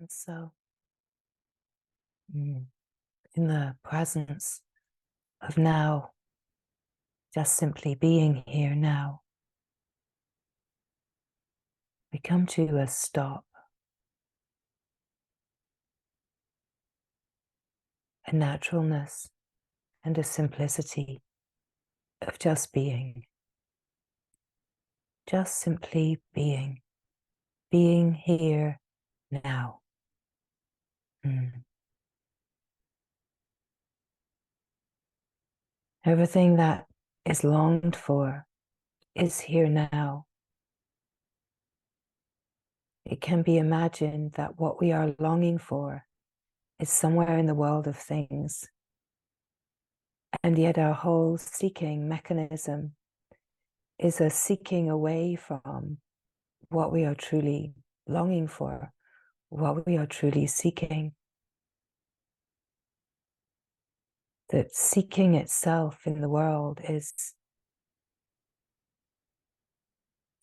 And so, in the presence of now, just simply being here now, we come to a stop, a naturalness and a simplicity of just being, just simply being here now. Everything that is longed for is here now. It can be imagined that what we are longing for is somewhere in the world of things. And yet our whole seeking mechanism is a seeking away from what we are truly longing for, what we are truly seeking. That seeking itself in the world is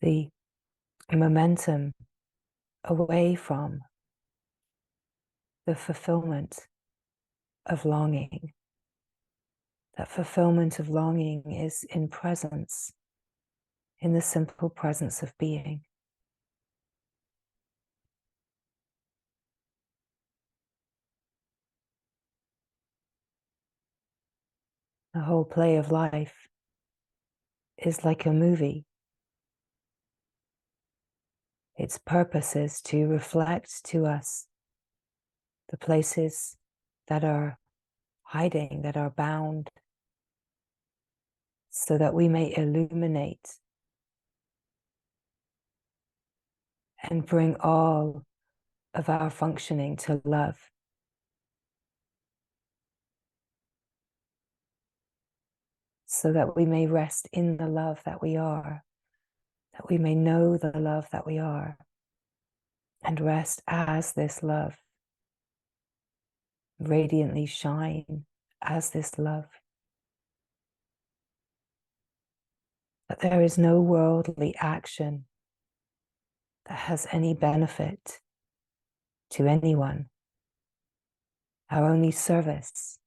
the momentum away from the fulfillment of longing. That fulfillment of longing is in presence, in the simple presence of being. The whole play of life is like a movie. Its purpose is to reflect to us the places that are hiding, that are bound, so that we may illuminate and bring all of our functioning to love. So that we may rest in the love that we are, that we may know the love that we are, and rest as this love, radiantly shine as this love. That there is no worldly action that has any benefit to anyone. Our only service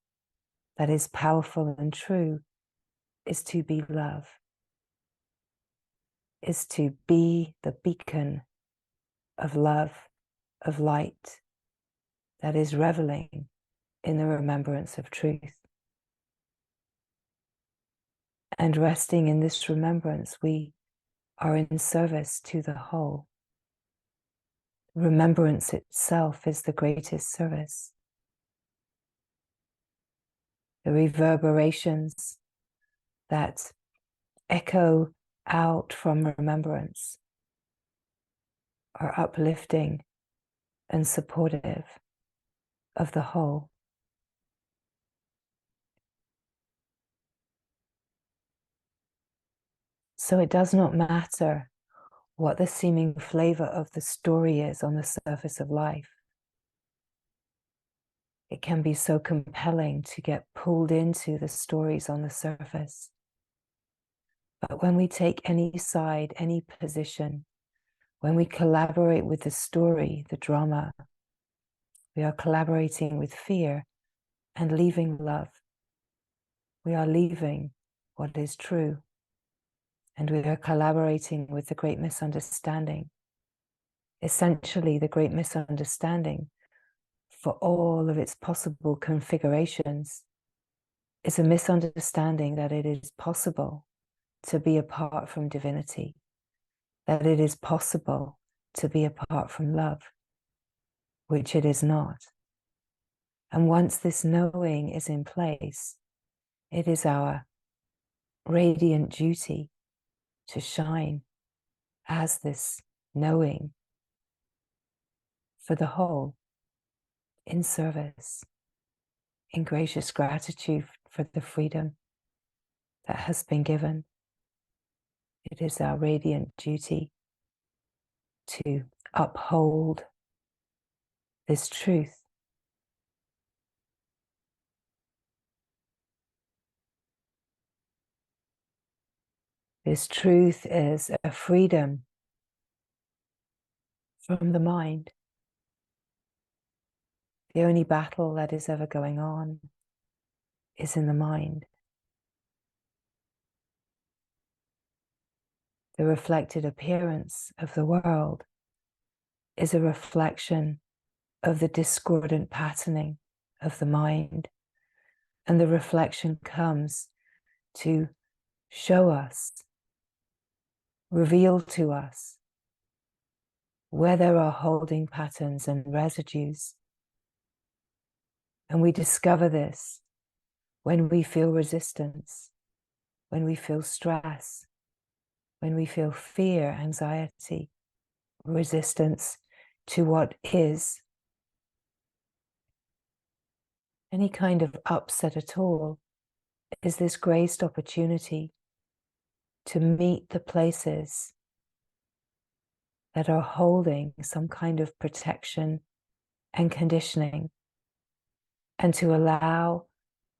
that is powerful and true is to be love, is to be the beacon of love, of light, that is reveling in the remembrance of truth. And resting in this remembrance, we are in service to the whole. Remembrance itself is the greatest service. The reverberations that echo out from remembrance are uplifting and supportive of the whole. So it does not matter what the seeming flavor of the story is on the surface of life. It can be so compelling to get pulled into the stories on the surface. But when we take any side, any position, when we collaborate with the story, the drama, we are collaborating with fear and leaving love. We are leaving what is true. And we are collaborating with the great misunderstanding. Essentially, the great misunderstanding, for all of its possible configurations, is a misunderstanding that it is possible to be apart from divinity, that it is possible to be apart from love, which it is not. And once this knowing is in place, it is our radiant duty to shine as this knowing for the whole, in service, in gracious gratitude for the freedom that has been given. It is our radiant duty to uphold this truth. This truth is a freedom from the mind. The only battle that is ever going on is in the mind. The reflected appearance of the world is a reflection of the discordant patterning of the mind. And the reflection comes to show us, reveal to us where there are holding patterns and residues. And we discover this when we feel resistance, when we feel stress, when we feel fear, anxiety, resistance to what is. Any kind of upset at all is this graced opportunity to meet the places that are holding some kind of protection and conditioning, and to allow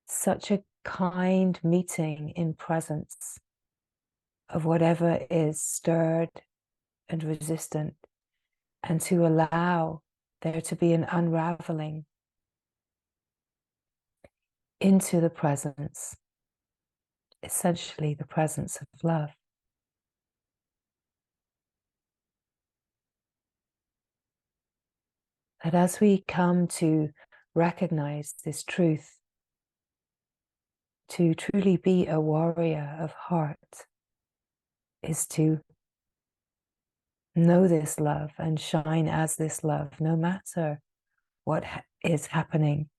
such a kind meeting in presence of whatever is stirred and resistant, and to allow there to be an unraveling into the presence, essentially the presence of love. That as we come to recognize this truth, to truly be a warrior of heart is to know this love and shine as this love, no matter what is happening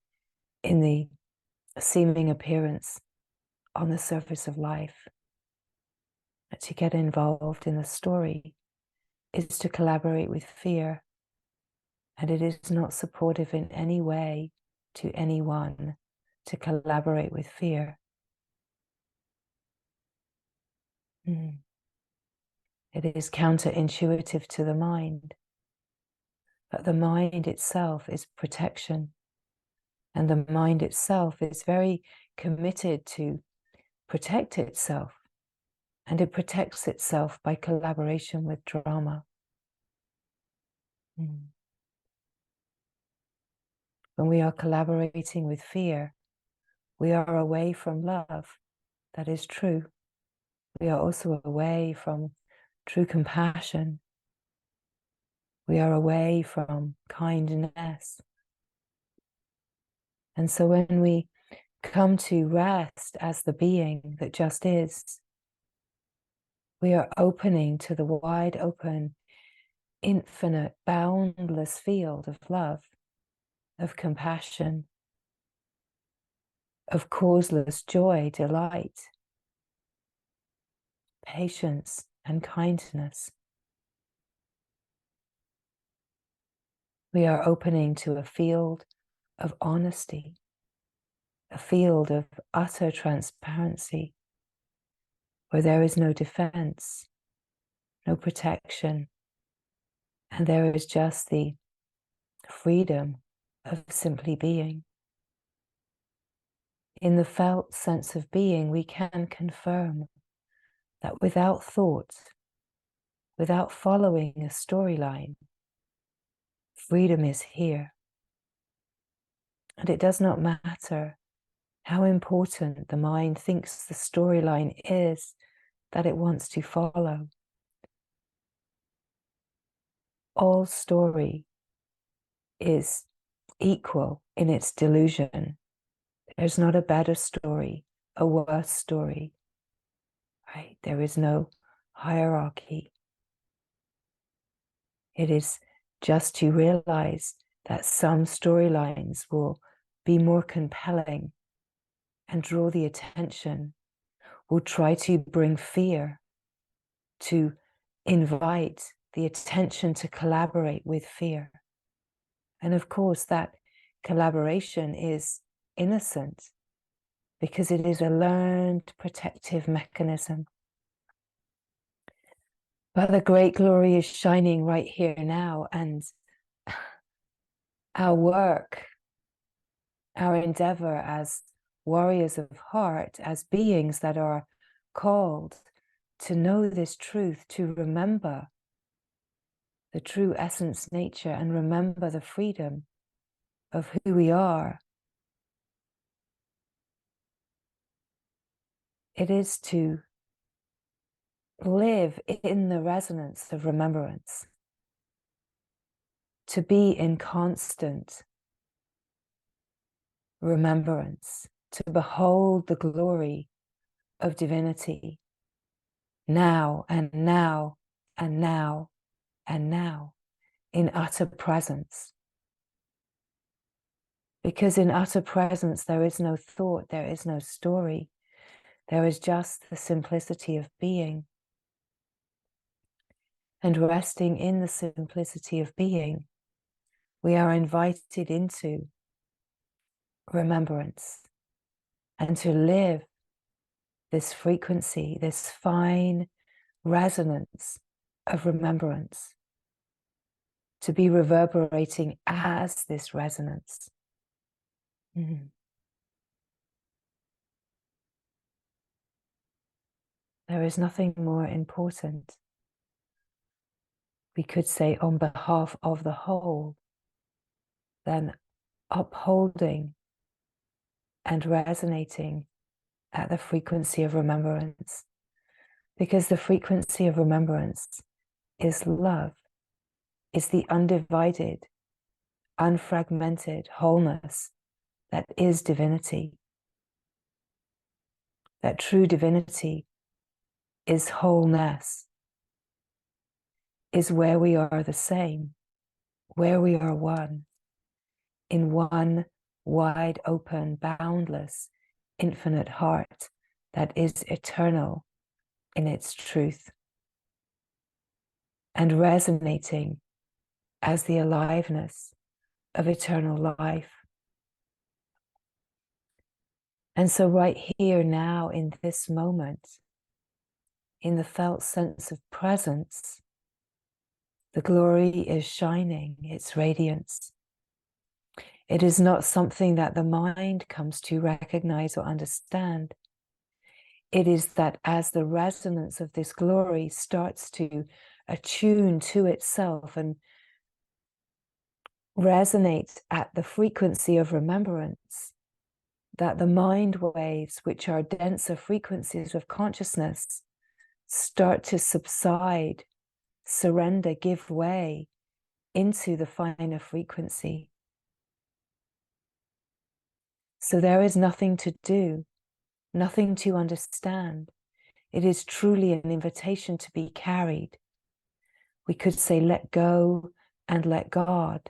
in the seeming appearance on the surface of life. To get involved in the story is to collaborate with fear, and it is not supportive in any way to anyone to collaborate with fear. It is counterintuitive to the mind, but the mind itself is protection, and the mind itself is very committed to protect itself, and it protects itself by collaboration with drama. When we are collaborating with fear, we are away from love. That is true. We are also away from true compassion. We are away from kindness. And so when we come to rest as the being that just is, we are opening to the wide open, infinite, boundless field of love, of compassion, of causeless joy, delight, patience, and kindness. We are opening to a field of honesty, a field of utter transparency, where there is no defense, no protection, and there is just the freedom of simply being. In the felt sense of being, we can confirm that without thought, without following a storyline, freedom is here. And it does not matter how important the mind thinks the storyline is that it wants to follow. All story is equal in its delusion. There's not a better story, a worse story, right? There is no hierarchy. It is just to realize that some storylines will be more compelling and draw the attention, will try to bring fear, to invite the attention to collaborate with fear. And of course, that collaboration is innocent because it is a learned protective mechanism. But the great glory is shining right here now, and our work, our endeavor as warriors of heart, as beings that are called to know this truth, to remember the true essence nature and remember the freedom of who we are, it is to live in the resonance of remembrance, to be in constant remembrance, to behold the glory of divinity now and now and now and now in utter presence. Because in utter presence, there is no thought, there is no story, there is just the simplicity of being. And resting in the simplicity of being, we are invited into remembrance and to live this frequency, this fine resonance of remembrance, to be reverberating as this resonance. There is nothing more important, we could say, on behalf of the whole, than upholding and resonating at the frequency of remembrance. Because the frequency of remembrance is love, is the undivided, unfragmented wholeness that is divinity. That true divinity is wholeness, is where we are the same, where we are one, in one wide open, boundless, infinite heart that is eternal in its truth, and resonating as the aliveness of eternal life. And so right here now, in this moment, in the felt sense of presence, the glory is shining, its radiance. It is not something that the mind comes to recognize or understand. It is that as the resonance of this glory starts to attune to itself and resonate at the frequency of remembrance, that the mind waves, which are denser frequencies of consciousness, start to subside, surrender, give way into the finer frequency. So there is nothing to do, nothing to understand. It is truly an invitation to be carried. We could say, let go and let God.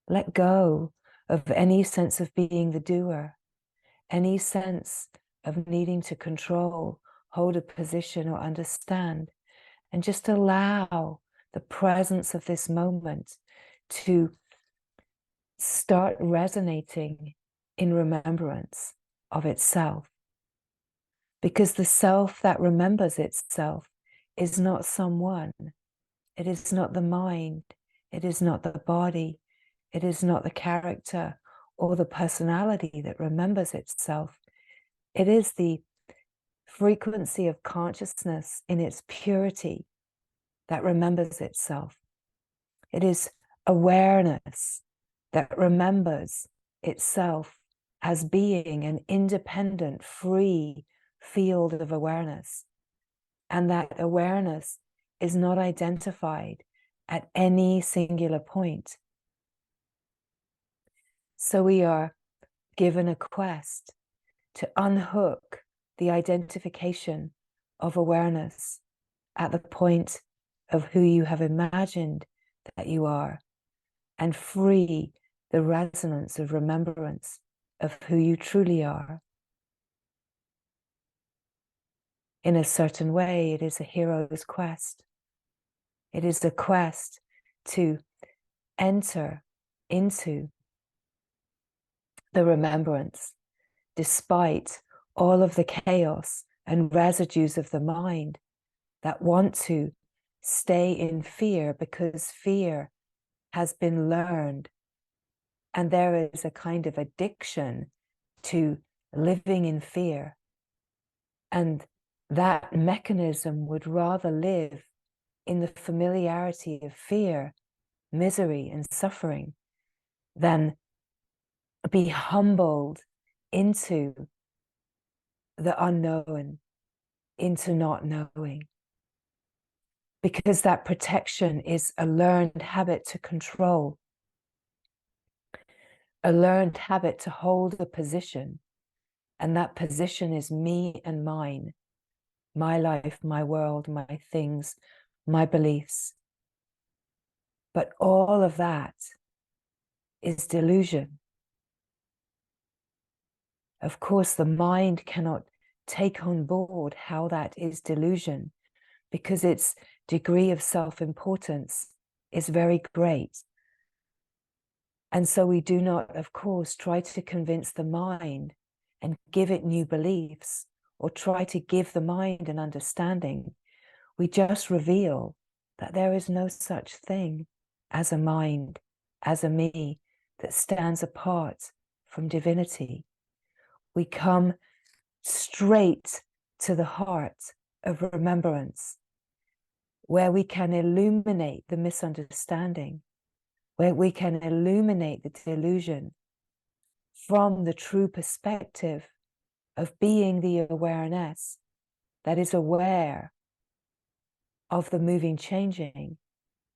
Let go of any sense of being the doer, any sense of needing to control, hold a position, or understand, and just allow the presence of this moment to start resonating in remembrance of itself. Because the self that remembers itself is not someone. It is not the mind. It is not the body. It is not the character or the personality that remembers itself. It is the frequency of consciousness in its purity that remembers itself. It is awareness that remembers itself as being an independent, free field of awareness. And that awareness is not identified at any singular point. So we are given a quest to unhook the identification of awareness at the point of who you have imagined that you are, and free the resonance of remembrance of who you truly are. In a certain way, it is a hero's quest. It is a quest to enter into the remembrance, despite all of the chaos and residues of the mind that want to stay in fear, because fear has been learned. And there is a kind of addiction to living in fear. And that mechanism would rather live in the familiarity of fear, misery, and suffering, than be humbled into the unknown, into not knowing. Because that protection is a learned habit to control, a learned habit to hold a position. And that position is me and mine, my life, my world, my things, my beliefs. But all of that is delusion. Of course, the mind cannot take on board how that is delusion, because its degree of self-importance is very great. And so we do not, of course, try to convince the mind and give it new beliefs, or try to give the mind an understanding. We just reveal that there is no such thing as a mind, as a me, that stands apart from divinity. We come straight to the heart of remembrance, where we can illuminate the misunderstanding, where we can illuminate the delusion from the true perspective of being the awareness that is aware of the moving, changing,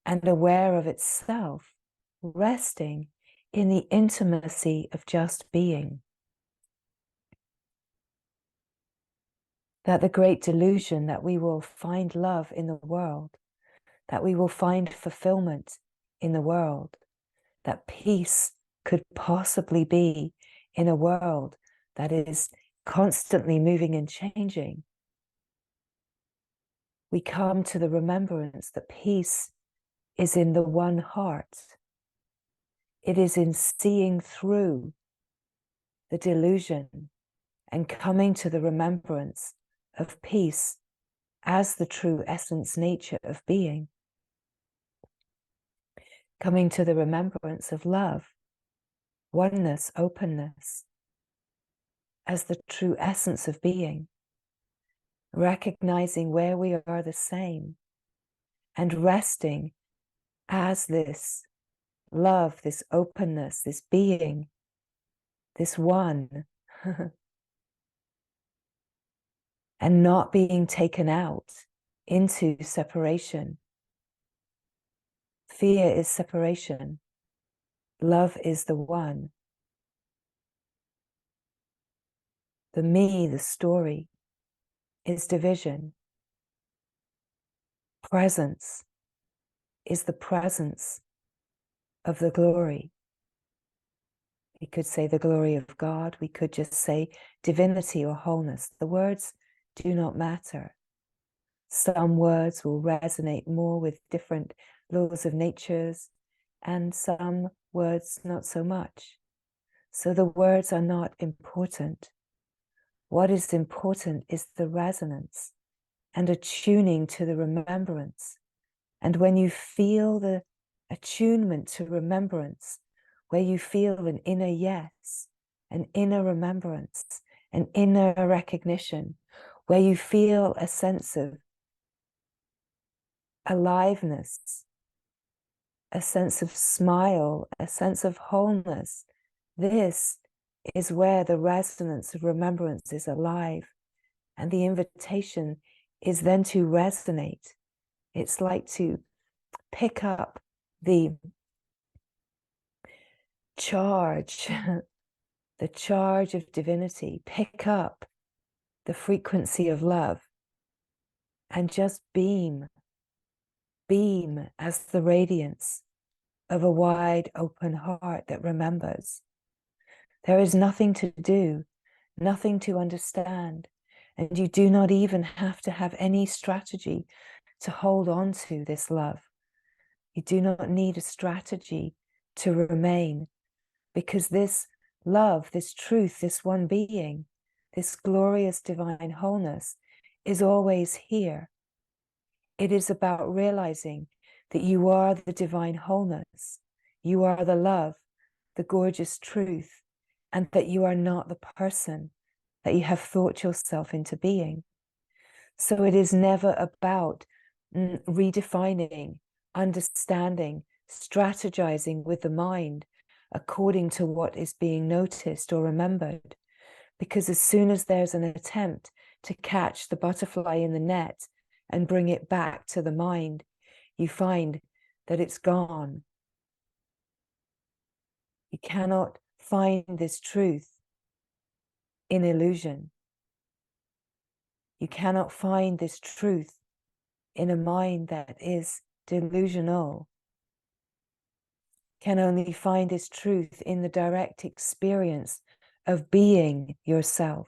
and aware of itself, resting in the intimacy of just being. That the great delusion that we will find love in the world, that we will find fulfillment in the world, that peace could possibly be in a world that is constantly moving and changing. We come to the remembrance that peace is in the one heart. It is in seeing through the delusion and coming to the remembrance of peace as the true essence nature of being. Coming to the remembrance of love, oneness, openness, as the true essence of being. Recognizing where we are the same and resting as this love, this openness, this being, this one, and not being taken out into separation. Fear is separation. Love is the one. The me, the story, is division. Presence is the presence of the glory. We could say the glory of God. We could just say divinity or wholeness. The words do not matter. Some words will resonate more with different laws of natures, and some words not so much. So the words are not important. What is important is the resonance and attuning to the remembrance. And when you feel the attunement to remembrance, where you feel an inner yes, an inner remembrance, an inner recognition, where you feel a sense of aliveness, a sense of smile, a sense of wholeness. This is where the resonance of remembrance is alive. And the invitation is then to resonate. It's like to pick up the charge, the charge of divinity, pick up the frequency of love, and just beam as the radiance of a wide open heart that remembers. There is nothing to do, nothing to understand, and you do not even have to have any strategy to hold on to this love. You do not need a strategy to remain, because this love, this truth, this one being, this glorious divine wholeness is always here. It is about realizing that you are the divine wholeness, you are the love, the gorgeous truth, and that you are not the person that you have thought yourself into being. So it is never about redefining, understanding, strategizing with the mind according to what is being noticed or remembered. Because as soon as there's an attempt to catch the butterfly in the net and bring it back to the mind, you find that it's gone. You cannot find this truth in illusion. You cannot find this truth in a mind that is delusional. Can only find this truth in the direct experience of being yourself.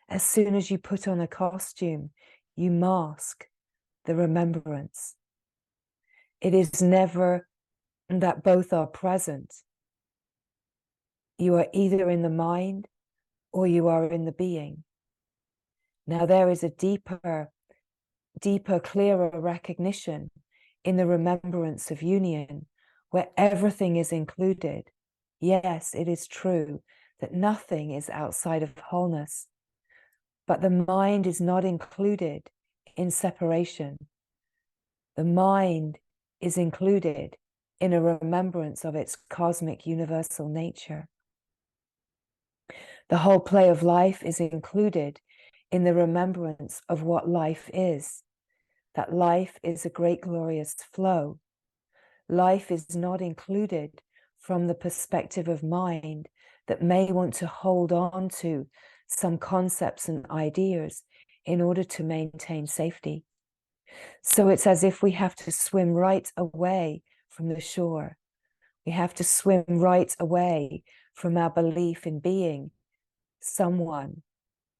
As soon as you put on a costume, you mask the remembrance. It is never that both are present. You are either in the mind or you are in the being. Now there is a deeper, clearer recognition in the remembrance of union, where everything is included. Yes, it is true that nothing is outside of wholeness, but the mind is not included in separation. The mind is included in a remembrance of its cosmic universal nature. The whole play of life is included in the remembrance of what life is, that life is a great glorious flow. Life is not included from the perspective of mind that may want to hold on to some concepts and ideas in order to maintain safety. So it's as if we have to swim right away from the shore. We have to swim right away from our belief in being someone.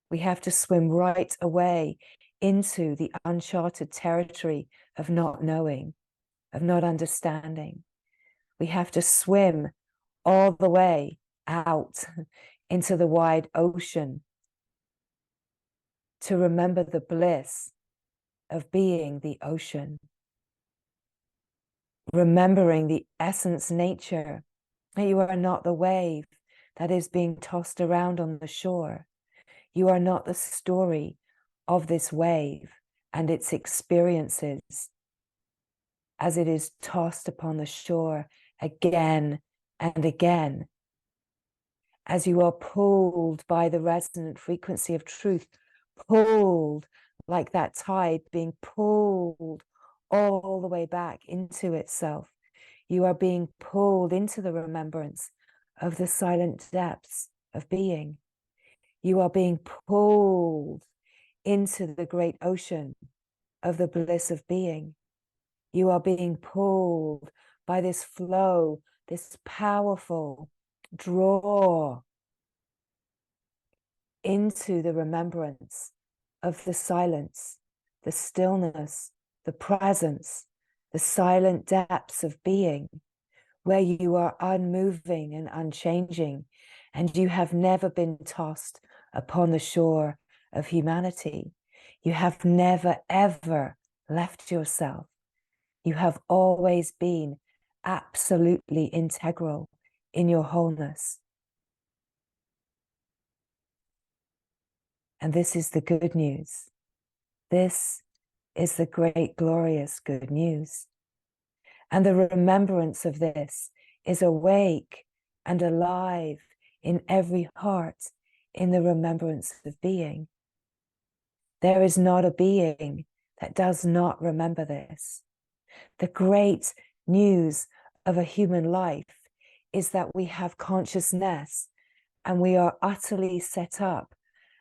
We have to swim right away into the uncharted territory of not knowing, of not understanding. We have to swim all the way out into the wide ocean to remember the bliss of being the ocean, remembering the essence nature, that you are not the wave that is being tossed around on the shore. You are not the story of this wave and its experiences as it is tossed upon the shore again and again. As you are pulled by the resonant frequency of truth, pulled like that tide being pulled all the way back into itself. You are being pulled into the remembrance of the silent depths of being. You are being pulled into the great ocean of the bliss of being. You are being pulled by this flow, this powerful draw into the remembrance of the silence, the stillness, the presence, the silent depths of being, where you are unmoving and unchanging, and you have never been tossed upon the shore of humanity. You have never, ever left yourself. You have always been absolutely integral in your wholeness. And this is the good news. This is the great, glorious good news. And the remembrance of this is awake and alive in every heart in the remembrance of being. There is not a being that does not remember this. The great news of a human life is that we have consciousness and we are utterly set up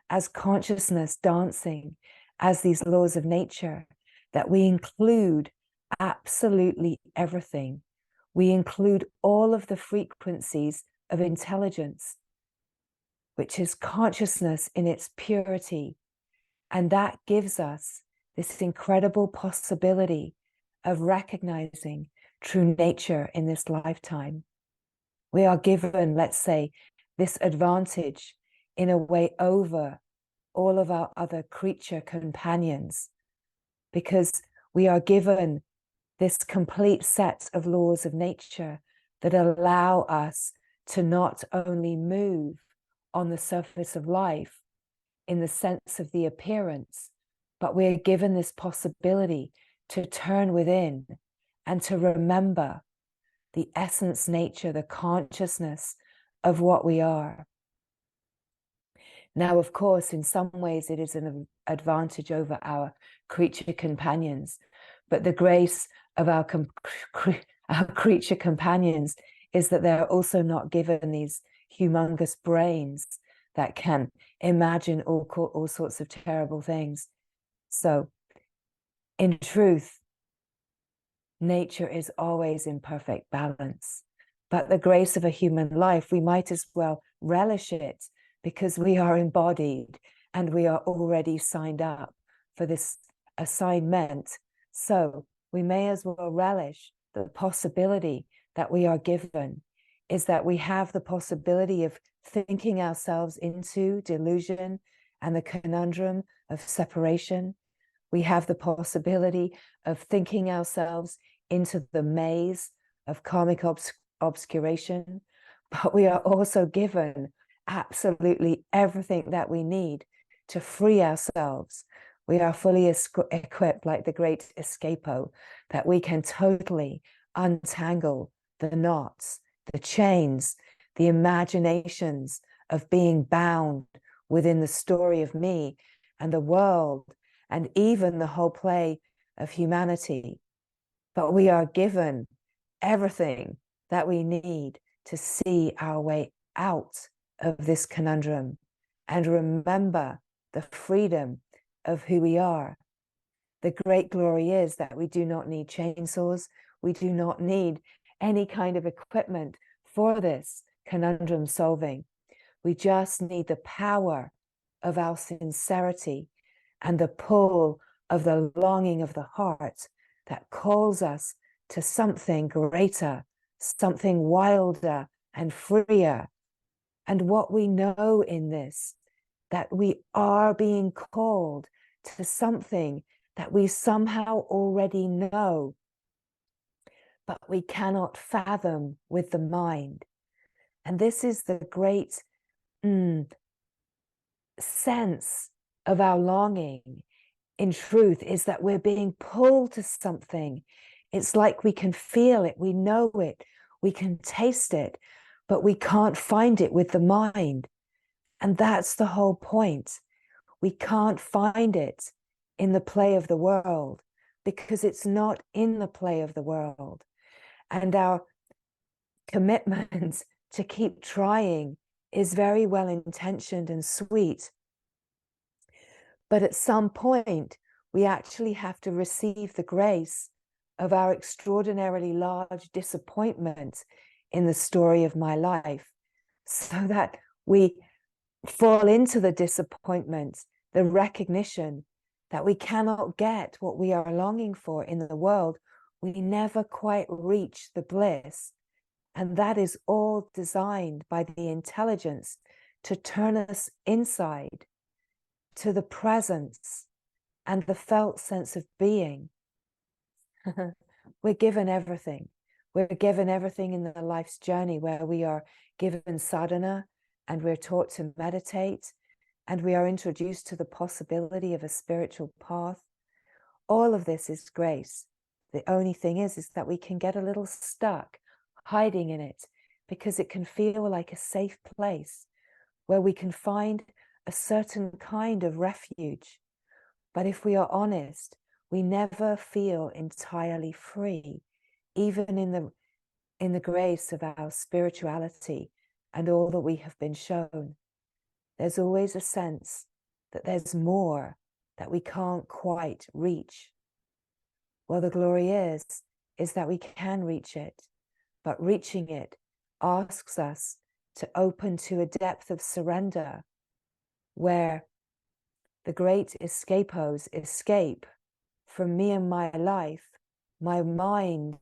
as consciousness dancing as these laws of nature, that we include absolutely everything. We include all of the frequencies of intelligence, which is consciousness in its purity. And that gives us this incredible possibility of recognizing true nature in this lifetime. We are given, let's say, this advantage in a way over all of our other creature companions, because we are given this complete set of laws of nature that allow us to not only move on the surface of life in the sense of the appearance, but we're given this possibility to turn within and to remember the essence, nature, the consciousness of what we are. Now, of course, in some ways it is an advantage over our creature companions, but the grace of our creature companions is that they're also not given these humongous brains that can imagine all sorts of terrible things. So, in truth, nature is always in perfect balance. But the grace of a human life, we might as well relish it, because we are embodied and we are already signed up for this assignment. So we may as well relish the possibility that we are given, is that we have the possibility of thinking ourselves into delusion and the conundrum of separation. We have the possibility of thinking ourselves into the maze of karmic obscuration, but we are also given absolutely everything that we need to free ourselves. We are fully equipped, like the great escapo, that we can totally untangle the knots, the chains, the imaginations of being bound within the story of me and the world, and even the whole play of humanity. But we are given everything that we need to see our way out of this conundrum and remember the freedom of who we are. The great glory is that we do not need chainsaws. We do not need any kind of equipment for this conundrum solving. We just need the power of our sincerity and the pull of the longing of the heart that calls us to something greater, something wilder and freer. And what we know in this, that we are being called to something that we somehow already know, but we cannot fathom with the mind. And this is the great sense of our longing, in truth, is that we're being pulled to something. It's like we can feel it, we know it, we can taste it, but we can't find it with the mind. And that's the whole point. We can't find it in the play of the world because it's not in the play of the world. And our commitment to keep trying is very well intentioned and sweet. But at some point, we actually have to receive the grace of our extraordinarily large disappointment in the story of my life, so that we fall into the disappointment, the recognition that we cannot get what we are longing for in the world. We never quite reach the bliss. And that is all designed by the intelligence to turn us inside to the presence and the felt sense of being. We're given everything. We're given everything in the life's journey, where we are given sadhana and we're taught to meditate and we are introduced to the possibility of a spiritual path. All of this is grace. The only thing is that we can get a little stuck hiding in it, because it can feel like a safe place where we can find a certain kind of refuge. But if we are honest, we never feel entirely free, even in the grace of our spirituality and all that we have been shown. There's always a sense that there's more that we can't quite reach. Well, the glory is that we can reach it, but reaching it asks us to open to a depth of surrender where the great escapos escape from me and my life, my mind,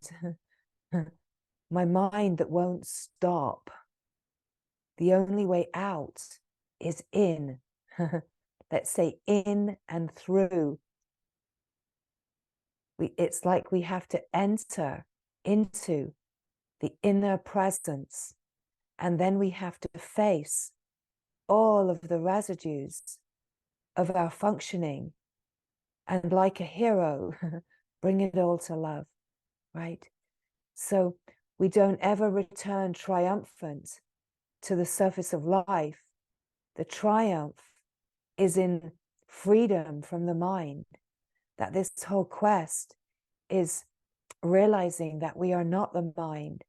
my mind that won't stop. The only way out is in. Let's say in and through. It's like we have to enter into the inner presence, and then we have to face all of the residues of our functioning, and like a hero, bring it all to love, right? So We don't ever return triumphant to the surface of life. The triumph is in freedom from the mind, that this whole quest is realizing that we are not the mind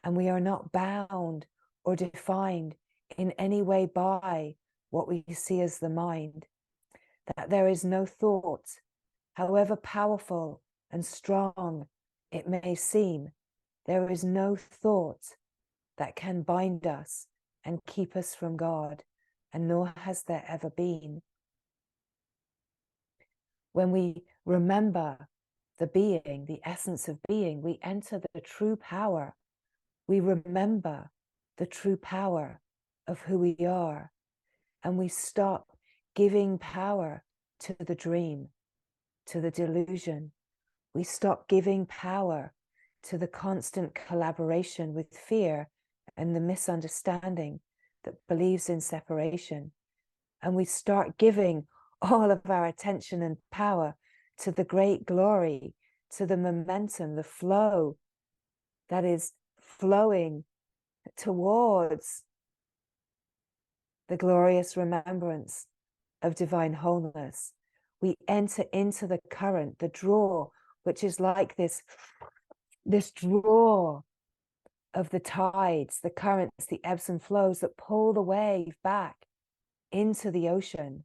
and we are not bound or defined in any way by what we see as the mind, that there is no thought, however powerful and strong it may seem, there is no thought that can bind us and keep us from God, and nor has there ever been. When we remember the being, the essence of being, we enter the true power. We remember the true power of who we are, and we stop giving power to the dream, to the delusion. We stop giving power to the constant collaboration with fear and the misunderstanding that believes in separation. And we start giving all of our attention and power to the great glory, to the momentum, the flow that is flowing towards the glorious remembrance of divine wholeness. We enter into the current, the draw, which is like this draw of the tides, the currents, the ebbs and flows that pull the wave back into the ocean,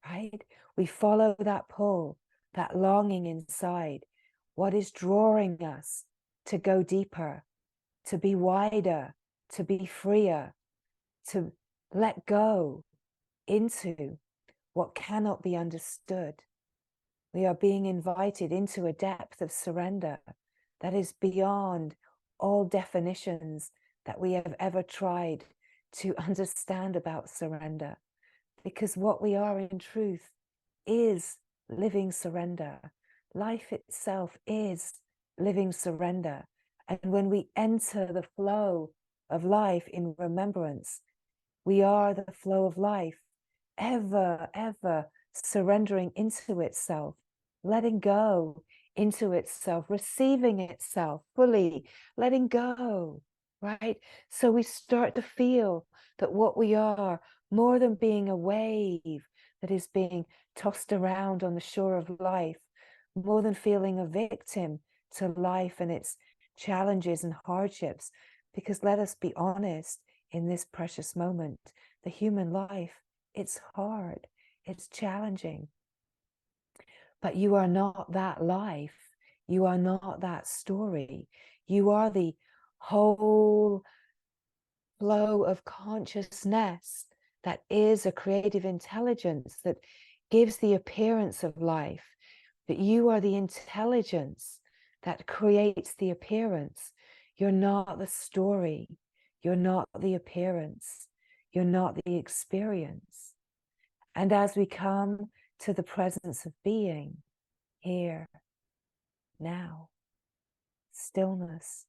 right? We follow that pull, that longing inside, what is drawing us to go deeper, to be wider, to be freer, to let go into what cannot be understood. We are being invited into a depth of surrender that is beyond all definitions that we have ever tried to understand about surrender. Because what we are in truth is living surrender. Life itself is living surrender. And when we enter the flow of life in remembrance, we are the flow of life, ever, ever surrendering into itself, letting go into itself, receiving itself fully, letting go, right? So we start to feel that what we are, more than being a wave that is being tossed around on the shore of life, more than feeling a victim to life and its challenges and hardships, because let us be honest, in this precious moment, the human life, it's hard, it's challenging. But you are not that life. You are not that story. You are the whole flow of consciousness that is a creative intelligence that gives the appearance of life. But you are the intelligence that creates the appearance. You're not the story. You're not the appearance. You're not the experience. And as we come to the presence of being, here, now, stillness,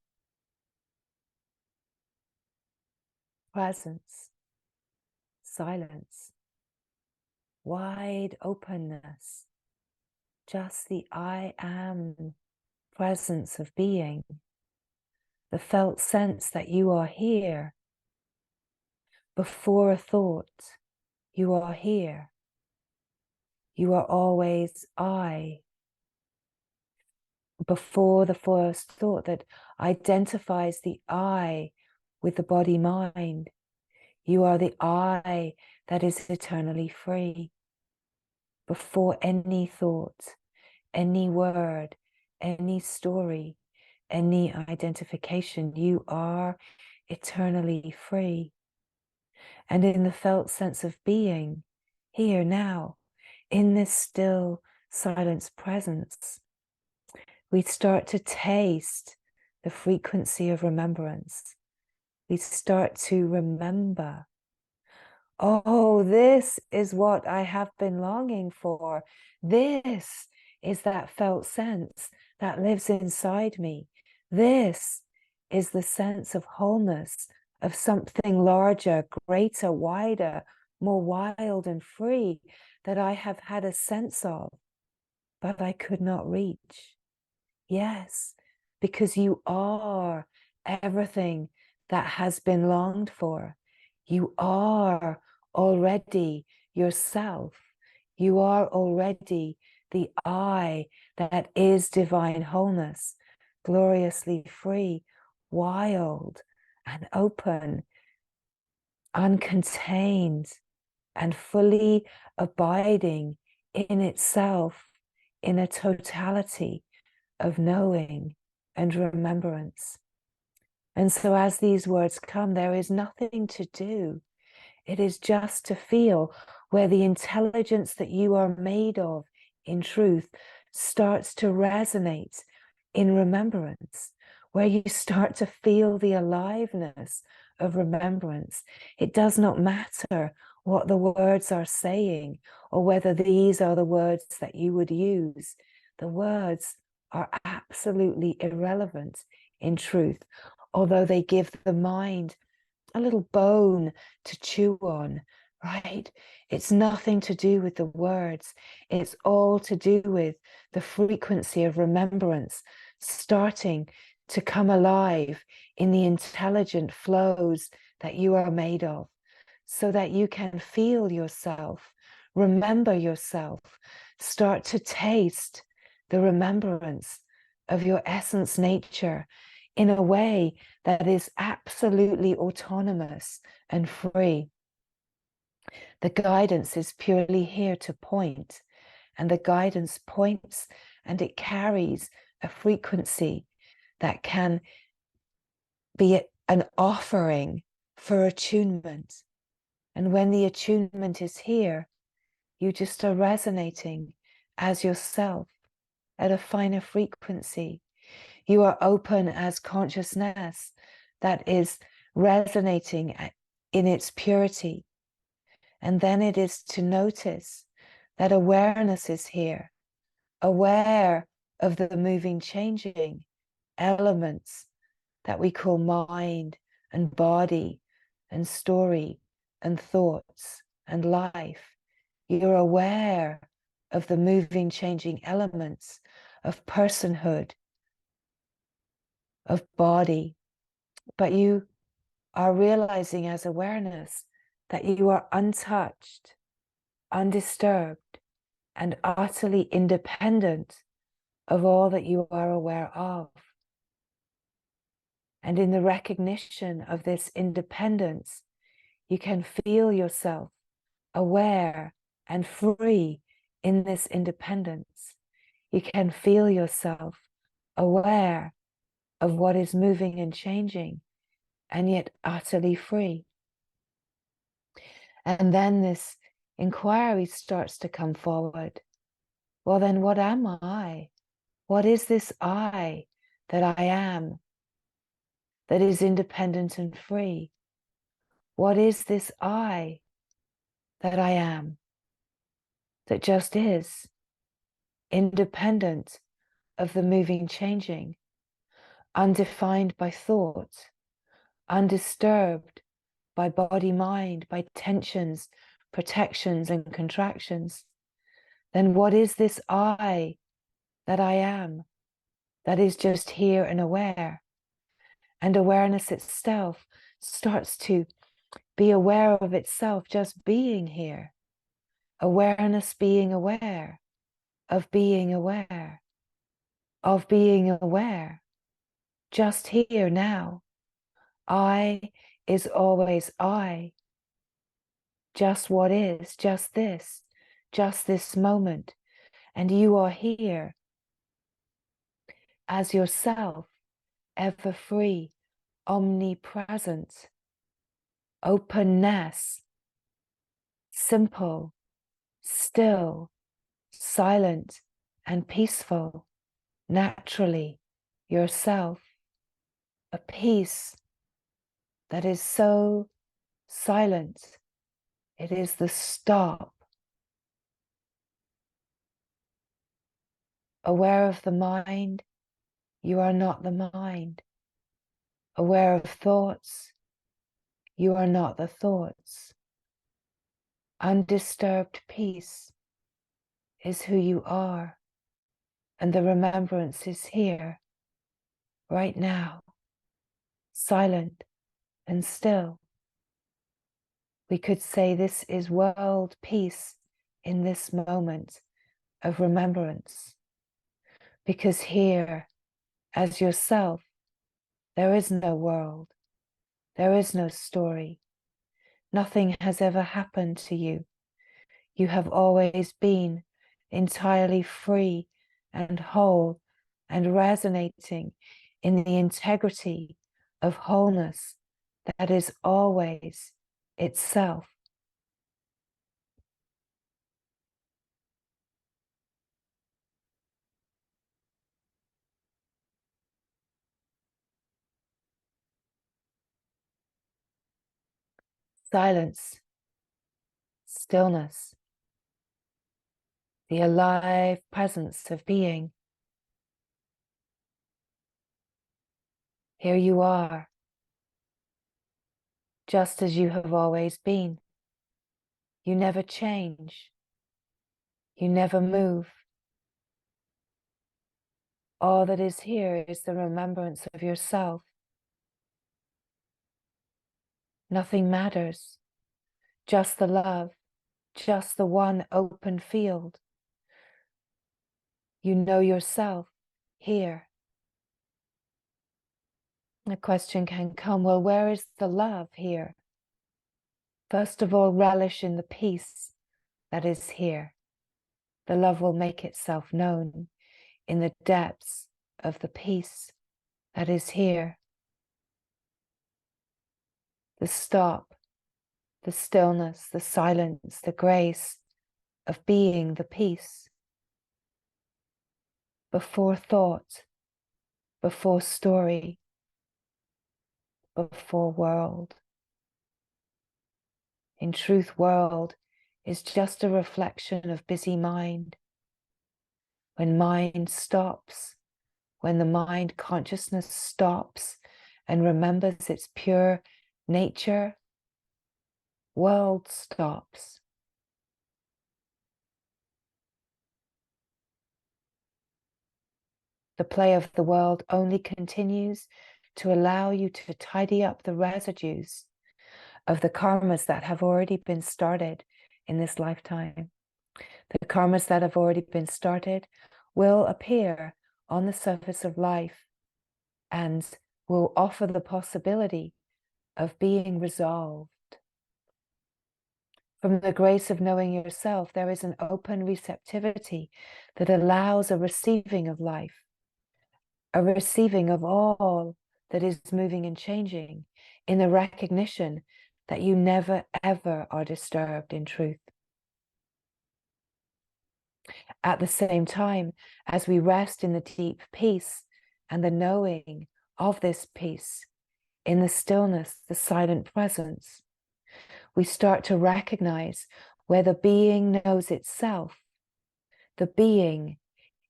presence, silence, wide openness, just the I am presence of being, the felt sense that you are here. Before a thought, you are here. You are always I. Before the first thought that identifies the I with the body mind, you are the I that is eternally free. Before any thought, any word, any story, any identification, you are eternally free. And in the felt sense of being, here now, in this still silence presence, we start to taste the frequency of remembrance. We start to remember, oh, this is what I have been longing for. This is that felt sense that lives inside me. This is the sense of wholeness, of something larger, greater, wider, more wild and free that I have had a sense of, but I could not reach. Yes, because you are everything that has been longed for. You are already yourself. You are already the I that is divine wholeness, gloriously free, wild and open, uncontained, and fully abiding in itself in a totality of knowing and remembrance. And so as these words come, there is nothing to do. It is just to feel where the intelligence that you are made of in truth starts to resonate in remembrance, where you start to feel the aliveness of remembrance. It does not matter what the words are saying or whether these are the words that you would use. The words are absolutely irrelevant in truth, although they give the mind a little bone to chew on, right? It's nothing to do with the words. It's all to do with the frequency of remembrance starting to come alive in the intelligent flows that you are made of, so that you can feel yourself, remember yourself, start to taste the remembrance of your essence nature in a way that is absolutely autonomous and free. The guidance is purely here to point, and the guidance points and it carries a frequency that can be an offering for attunement. And when the attunement is here, you just are resonating as yourself at a finer frequency. You are open as consciousness that is resonating in its purity. And then it is to notice that awareness is here, aware of the moving, changing elements that we call mind and body and story and thoughts and life. You're aware of the moving, changing elements of personhood, of body, but you are realizing as awareness that you are untouched, undisturbed, and utterly independent of all that you are aware of. And in the recognition of this independence, you can feel yourself aware and free in this independence. You can feel yourself aware of what is moving and changing, and yet utterly free. And then this inquiry starts to come forward. Well, then what am I? What is this I that I am that is independent and free? What is this I that I am that just is independent of the moving, changing, undefined by thought, undisturbed by body, mind, by tensions, protections, and contractions? Then what is this I that I am that is just here and aware? And awareness itself starts to be aware of itself just being here. Awareness being aware of being aware of being aware, just here now. I is always I, just what is, just this moment. And you are here as yourself, ever free, omnipresent, openness, simple, still, silent, and peaceful, naturally, yourself, a peace that is so silent, it is the stop. Aware of the mind, you are not the mind. Aware of thoughts, you are not the thoughts. Undisturbed peace is who you are, and the remembrance is here, right now. silent and still. We could say this is world peace in this moment of remembrance, because here, as yourself, there is no world, there is no story. Nothing has ever happened to you. You have always been entirely free and whole and resonating in the integrity of wholeness that is always itself. Silence, stillness, the alive presence of being. Here you are, just as you have always been. You never change. You never move. All that is here is the remembrance of yourself. Nothing matters, just the love, just the one open field. You know yourself here. The question can come, well, where is the love here? First of all, relish in the peace that is here. The love will make itself known in the depths of the peace that is here. The stop, the stillness, the silence, the grace of being the peace. Before thought, before story, before world. In truth, world is just a reflection of busy mind. When mind stops, when the mind consciousness stops and remembers its pure nature, world stops. The play of the world only continues to allow you to tidy up the residues of the karmas that have already been started in this lifetime. The karmas that have already been started will appear on the surface of life and will offer the possibility of being resolved. From the grace of knowing yourself, there is an open receptivity that allows a receiving of life, a receiving of all that is moving and changing, in the recognition that you never ever are disturbed in truth. At the same time, as we rest in the deep peace and the knowing of this peace, in the stillness, the silent presence, we start to recognize where the being knows itself. The being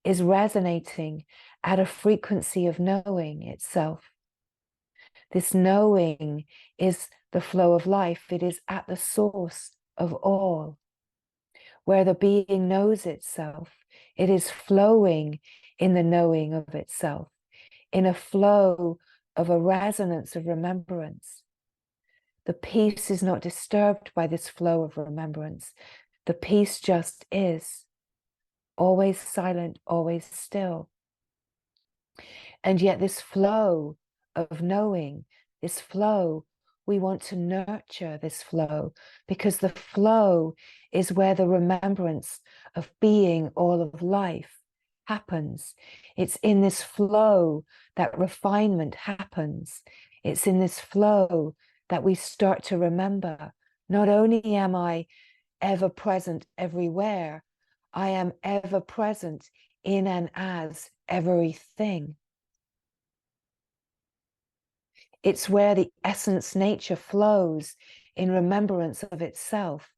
is resonating at a frequency of knowing itself. This knowing is the flow of life. It is at the source of all. Where the being knows itself, it is flowing in the knowing of itself, in a flow of a resonance of remembrance. The peace is not disturbed by this flow of remembrance. The peace just is, always silent, always still. And yet this flow of knowing, this flow, we want to nurture this flow, because the flow is where the remembrance of being all of life happens. It's in this flow that refinement happens. It's in this flow that we start to remember, not only am I ever present everywhere, I am ever present in and as everything. It's where the essence nature flows in remembrance of itself,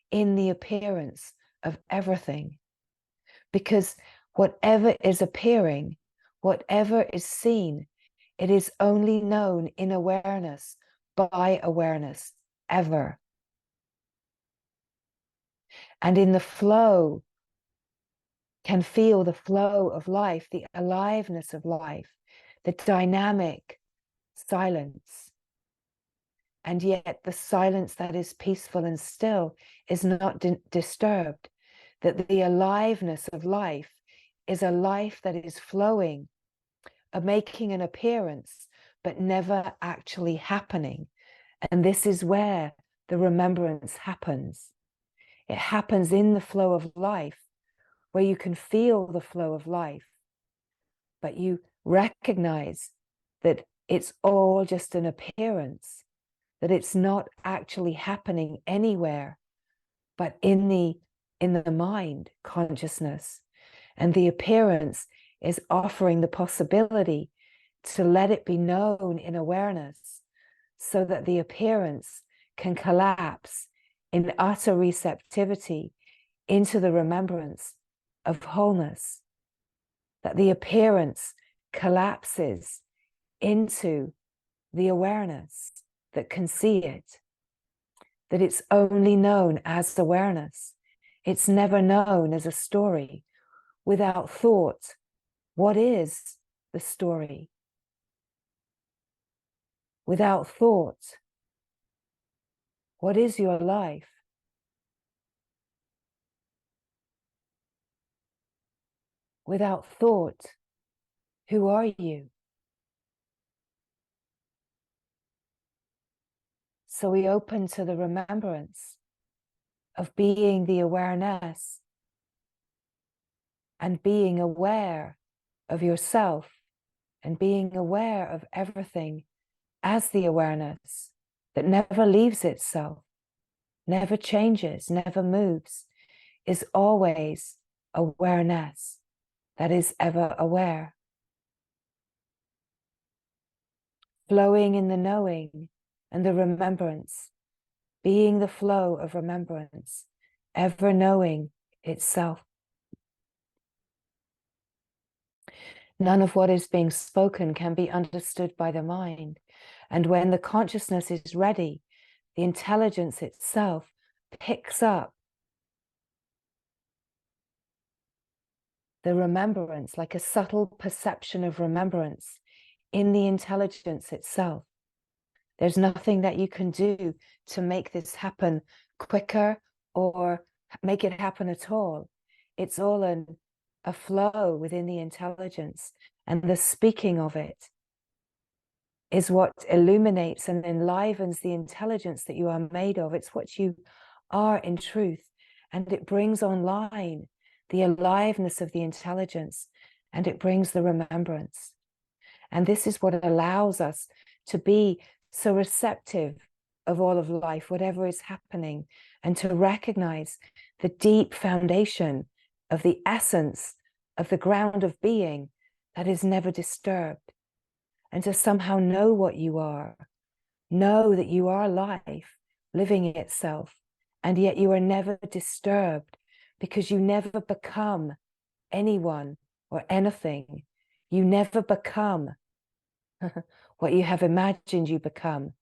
in the appearance of everything. Because whatever is appearing, whatever is seen, it is only known in awareness, by awareness, ever. And in the flow, can feel the flow of life, the aliveness of life, the dynamic silence. And yet the silence that is peaceful and still is not disturbed. That the aliveness of life is a life that is flowing, making an appearance, but never actually happening. And this is where the remembrance happens. It happens in the flow of life, where you can feel the flow of life, but you recognize that it's all just an appearance, that it's not actually happening anywhere, but in the mind consciousness. And the appearance is offering the possibility to let it be known in awareness, so that the appearance can collapse in utter receptivity into the remembrance of wholeness, that the appearance collapses into the awareness that can see it, that it's only known as awareness. It's never known as a story. Without thought, what is the story? Without thought, what is your life? Without thought, who are you? So we open to the remembrance of being the awareness and being aware of yourself and being aware of everything as the awareness that never leaves itself, never changes, never moves, is always awareness that is ever aware. Flowing in the knowing and the remembrance, being the flow of remembrance, ever knowing itself. None of what is being spoken can be understood by the mind. And when the consciousness is ready, the intelligence itself picks up the remembrance, like a subtle perception of remembrance in the intelligence itself. There's nothing that you can do to make this happen quicker or make it happen at all. It's all a flow within the intelligence, and the speaking of it is what illuminates and enlivens the intelligence that you are made of. It's what you are in truth, and it brings online the aliveness of the intelligence, and it brings the remembrance. And this is what allows us to be so receptive of all of life, whatever is happening, and to recognize the deep foundation of the essence of the ground of being that is never disturbed, and to somehow know what you are, know that you are life living itself, and yet you are never disturbed, because you never become anyone or anything. You never become what you have imagined you become.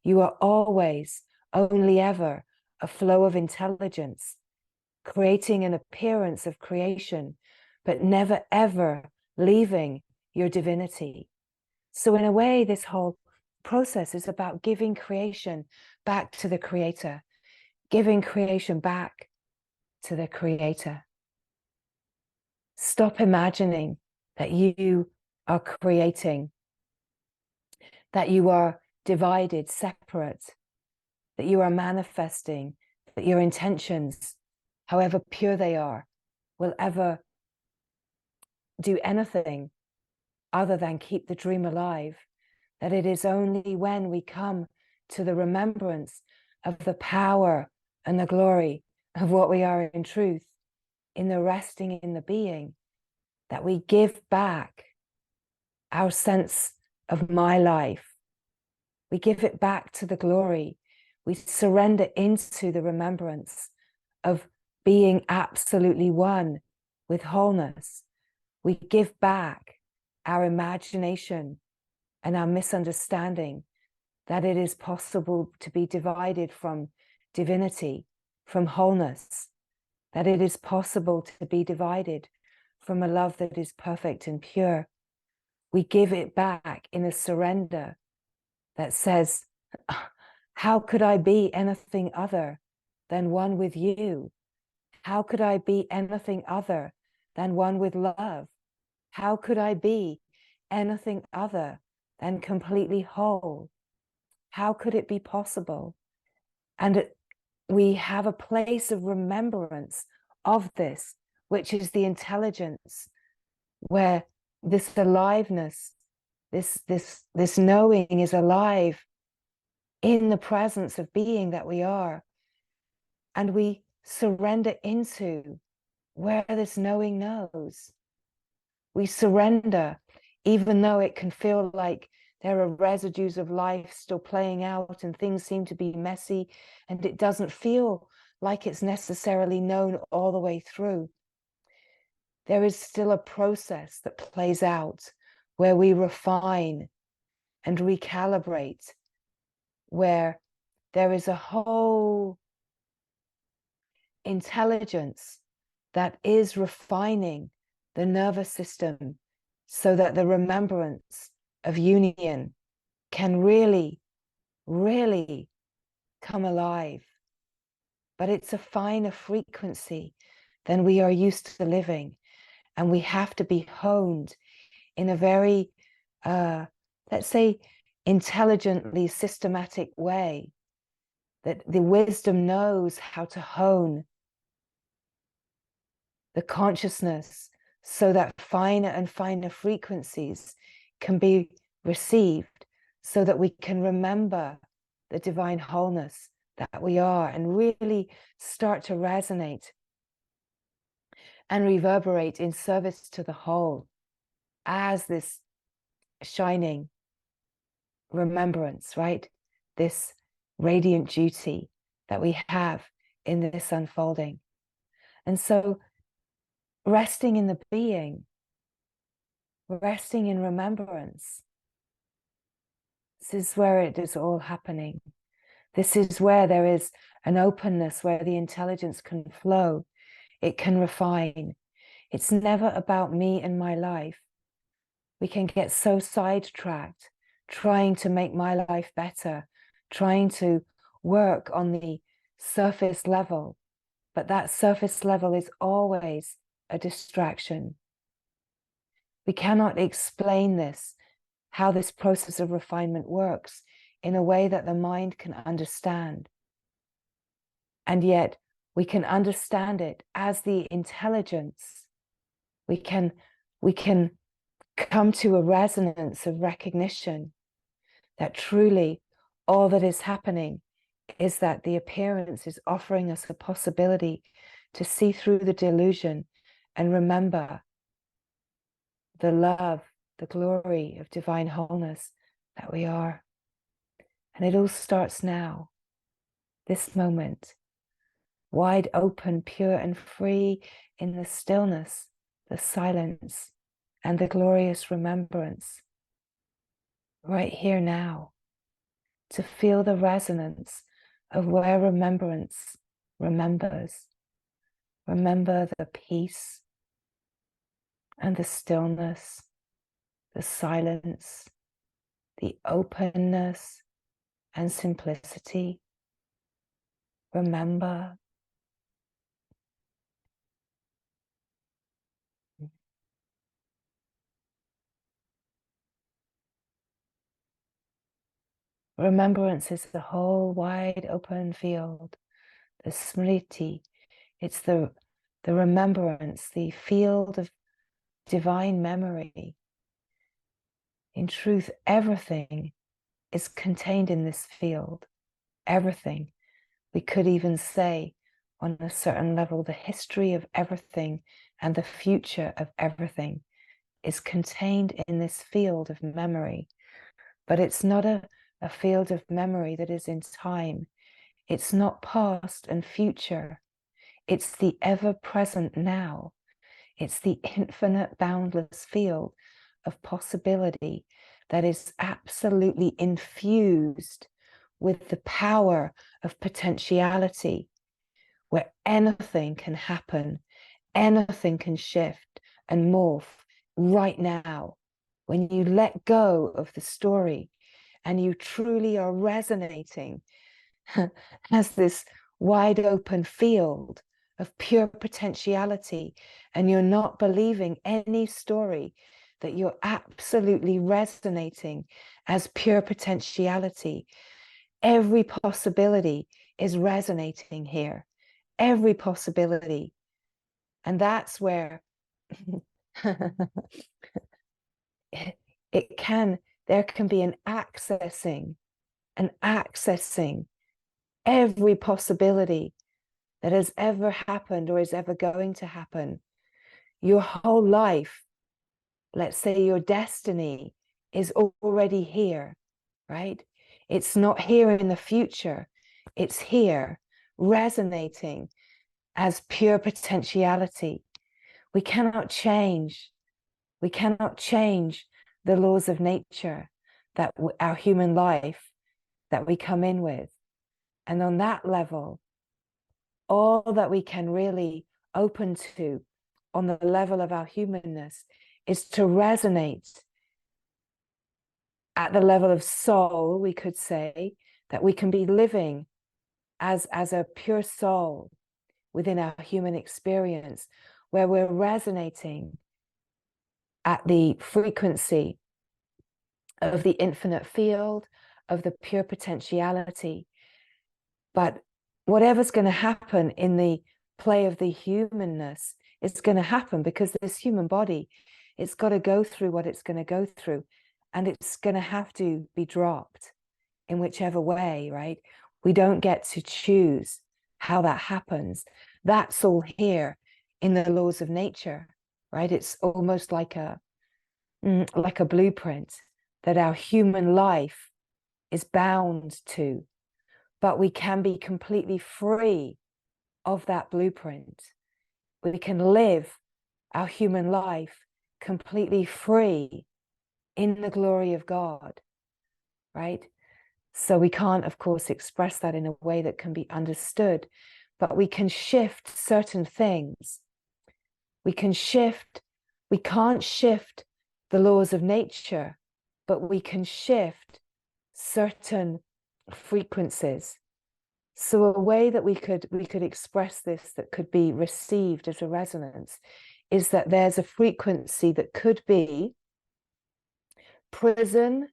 You are always, only ever, a flow of intelligence, creating an appearance of creation, but never ever leaving your divinity. So in a way, this whole process is about giving creation back to the creator, giving creation back to the creator. Stop imagining that you are creating, that you are divided, separate, that you are manifesting, that your intentions, however pure they are, will ever do anything other than keep the dream alive. That it is only when we come to the remembrance of the power and the glory of what we are in truth, in the resting in the being, that we give back our sense of my life. We give it back to the glory. We surrender into the remembrance of being absolutely one with wholeness. We give back our imagination and our misunderstanding that it is possible to be divided from divinity, from wholeness, that it is possible to be divided from a love that is perfect and pure. We give it back in a surrender that says, how could I be anything other than one with you? How could I be anything other than one with love? How could I be anything other than completely whole? How could it be possible? And we have a place of remembrance of this, which is the intelligence, where this aliveness, this knowing is alive in the presence of being that we are. And we surrender into where this knowing knows. We surrender, even though it can feel like there are residues of life still playing out and things seem to be messy, and it doesn't feel like it's necessarily known all the way through. There is still a process that plays out where we refine and recalibrate, where there is a whole intelligence that is refining the nervous system so that the remembrance of union can really, really come alive. But it's a finer frequency than we are used to living. And we have to be honed in a very, let's say, intelligently systematic way, that the wisdom knows how to hone the consciousness so that finer and finer frequencies can be received, so that we can remember the divine wholeness that we are and really start to resonate and reverberate in service to the whole as this shining remembrance, right? This radiant duty that we have in this unfolding. And so resting in the being, resting in remembrance, this is where it is all happening. This is where there is an openness, where the intelligence can flow, it can refine. It's never about me and my life. We can get so sidetracked trying to make my life better, trying to work on the surface level, but that surface level is always a distraction. We cannot explain this, how this process of refinement works, in a way that the mind can understand. And yet we can understand it as the intelligence. We can come to a resonance of recognition that truly all that is happening is that the appearance is offering us a possibility to see through the delusion and remember the love, the glory of divine wholeness that we are. And it all starts now, this moment, wide open, pure and free in the stillness, the silence, and the glorious remembrance, right here now, to feel the resonance of where remembrance remembers. Remember the peace and the stillness, the silence, the openness and simplicity. Remember. Remembrance is the whole wide open field, the smriti. It's the remembrance, the field of divine memory. In truth, everything is contained in this field. Everything. We could even say, on a certain level, the history of everything and the future of everything is contained in this field of memory. But it's not a field of memory that is in time. It's not past and future. It's the ever-present now. It's the infinite, boundless field of possibility that is absolutely infused with the power of potentiality, where anything can happen, anything can shift and morph right now. When you let go of the story and you truly are resonating as this wide open field of pure potentiality, and you're not believing any story, that you're absolutely resonating as pure potentiality. Every possibility is resonating here, every possibility. And that's where there can be an accessing every possibility that has ever happened or is ever going to happen. Your whole life, let's say your destiny, is already here, right? It's not here in the future. It's here, resonating as pure potentiality. We cannot change the laws of nature, that our human life that we come in with. And on that level, all that we can really open to on the level of our humanness is to resonate at the level of soul. We could say that we can be living as a pure soul within our human experience, where we're resonating at the frequency of the infinite field, of the pure potentiality. But whatever's going to happen in the play of the humanness, it's going to happen, because this human body, it's got to go through what it's going to go through, and it's going to have to be dropped in whichever way, right? We don't get to choose how that happens. That's all here in the laws of nature, right? It's almost like a blueprint that our human life is bound to, but we can be completely free of that blueprint. We can live our human life completely free in the glory of God, right? So we can't, of course, express that in a way that can be understood, but we can shift certain things. We can't shift the laws of nature, but we can shift certain frequencies. So a way that we could express this, that could be received as a resonance, is that there's a frequency that could be prison,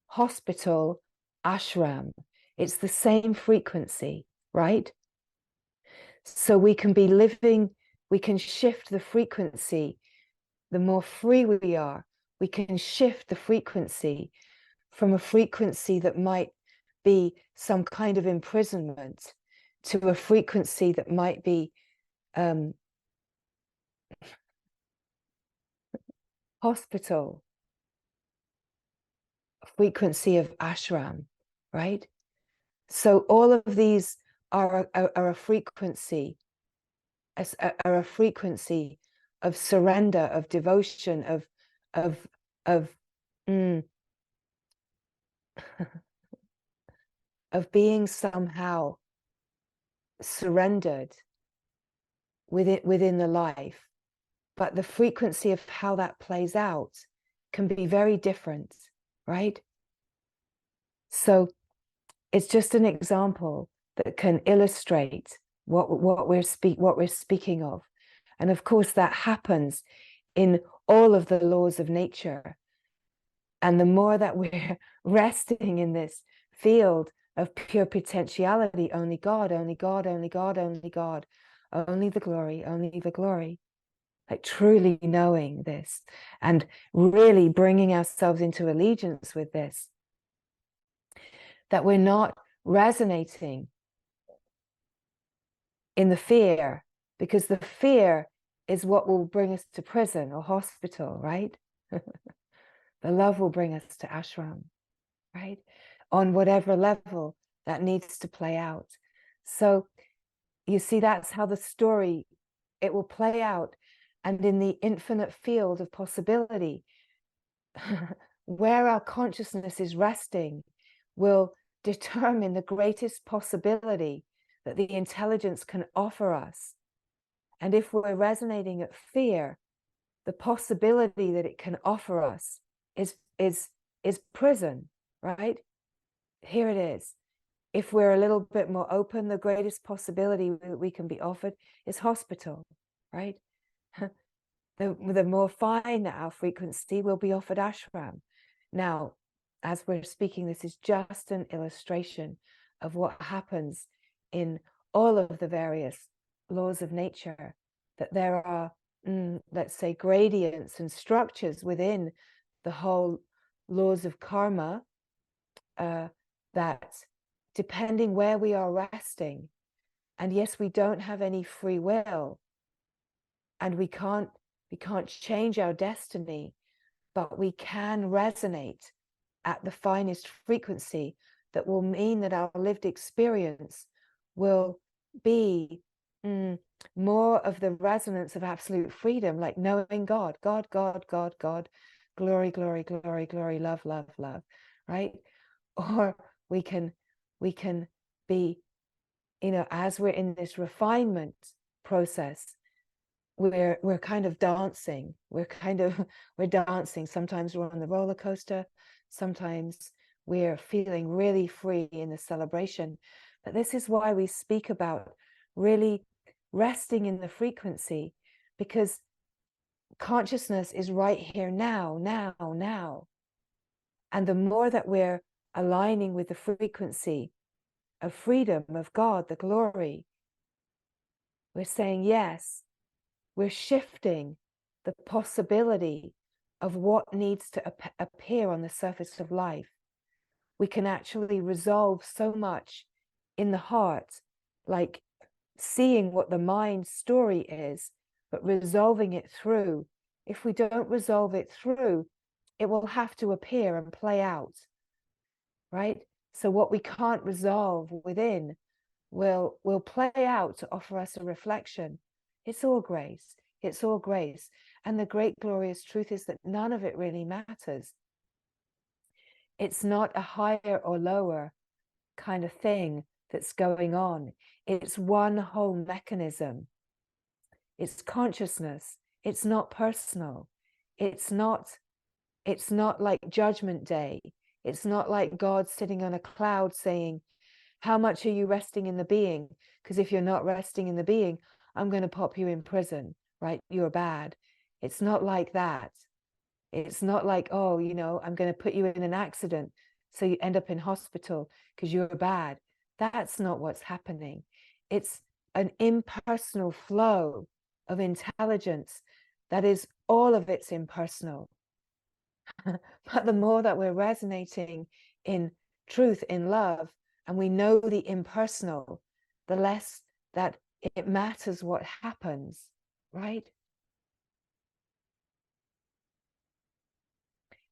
hospital, ashram. It's the same frequency, right? So we can be living, we can shift the frequency. The more free we are, we can shift the frequency from a frequency that might be some kind of imprisonment to a frequency that might be hospital, frequency of ashram, right? So all of these are a frequency, are a frequency of surrender, of devotion, of of being somehow surrendered within the life. But the frequency of how that plays out can be very different, right? So it's just an example that can illustrate what we're speaking of. And of course, that happens in all of the laws of nature. And the more that we're resting in this field of pure potentiality, only God, only God, only God, only God, only the glory, like truly knowing this and really bringing ourselves into allegiance with this, that we're not resonating in the fear, because the fear is what will bring us to prison or hospital, right? The love will bring us to ashram, right? On whatever level that needs to play out. So you see, that's how the story, it will play out. And in the infinite field of possibility, where our consciousness is resting will determine the greatest possibility that the intelligence can offer us. And if we're resonating at fear, the possibility that it can offer us is prison, right? here it is. If we're a little bit more open, the greatest possibility we can be offered is hospital, right? The more fine our frequency, will be offered ashram. Now, as we're speaking, this is just an illustration of what happens in all of the various laws of nature, that there are, let's say, gradients and structures within the whole laws of karma, that depending where we are resting, and yes, we don't have any free will, and we can't change our destiny, but we can resonate at the finest frequency that will mean that our lived experience will be more of the resonance of absolute freedom, like knowing God, God, God, God, God, glory, glory, glory, glory, love, love, love, right? Or we can be, as we're in this refinement process, we're kind of dancing. We're dancing. Sometimes we're on the roller coaster. Sometimes we're feeling really free in the celebration. But this is why we speak about really resting in the frequency, because consciousness is right here now, now, now. And the more that we're aligning with the frequency of freedom, of God, the glory, we're saying yes. We're shifting the possibility of what needs to appear on the surface of life. We can actually resolve so much in the heart, like seeing what the mind's story is, but resolving it through. If we don't resolve it through, it will have to appear and play out, right? So what we can't resolve within will play out to offer us a reflection. It's all grace. It's all grace. And the great glorious truth is that none of it really matters. It's not a higher or lower kind of thing that's going on. It's one whole mechanism. It's consciousness. It's not personal. It's not like Judgment Day. It's not like God sitting on a cloud saying, how much are you resting in the being? Because if you're not resting in the being, I'm going to pop you in prison, right? You're bad. It's not like that. It's not like, oh, I'm going to put you in an accident so you end up in hospital because you're bad. That's not what's happening. It's an impersonal flow of intelligence that is, all of it's impersonal. But the more that we're resonating in truth, in love, and we know the impersonal, the less that it matters what happens, right?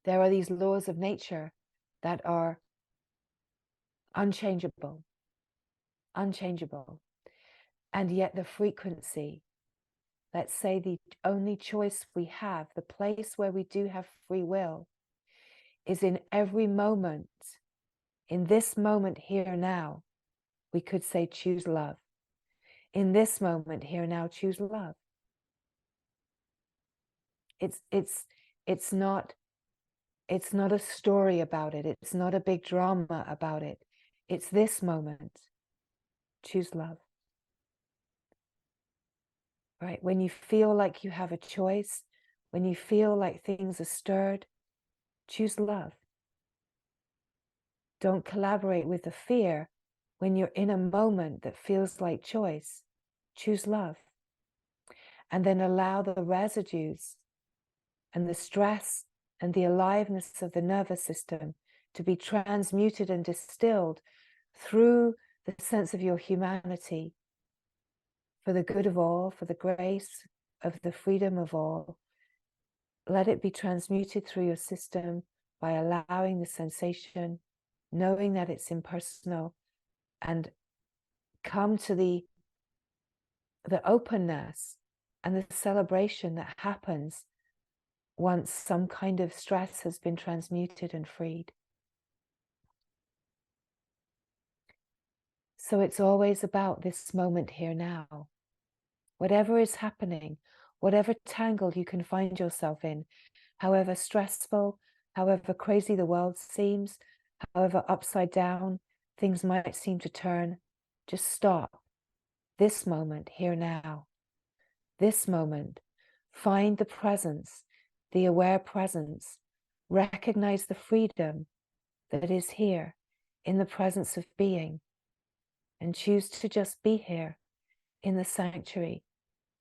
There are these laws of nature that are unchangeable, unchangeable. And yet the frequency, let's say the only choice we have, the place where we do have free will, is in every moment, in this moment here now, we could say choose love. In this moment here now, choose love. It's not a story about it. It's not a big drama about it. It's this moment. Choose love. Right? When you feel like you have a choice, when you feel like things are stirred, choose love. Don't collaborate with the fear when you're in a moment that feels like choice. Choose love. And then allow the residues and the stress and the aliveness of the nervous system to be transmuted and distilled through the sense of your humanity, for the good of all, for the grace of the freedom of all. Let it be transmuted through your system by allowing the sensation, knowing that it's impersonal, and come to the openness and the celebration that happens once some kind of stress has been transmuted and freed. So it's always about this moment here now. Whatever is happening, whatever tangle you can find yourself in, however stressful, however crazy the world seems, however upside down things might seem to turn, just stop. This moment, here now. This moment, find the presence, the aware presence. Recognize the freedom that is here in the presence of being, and choose to just be here in the sanctuary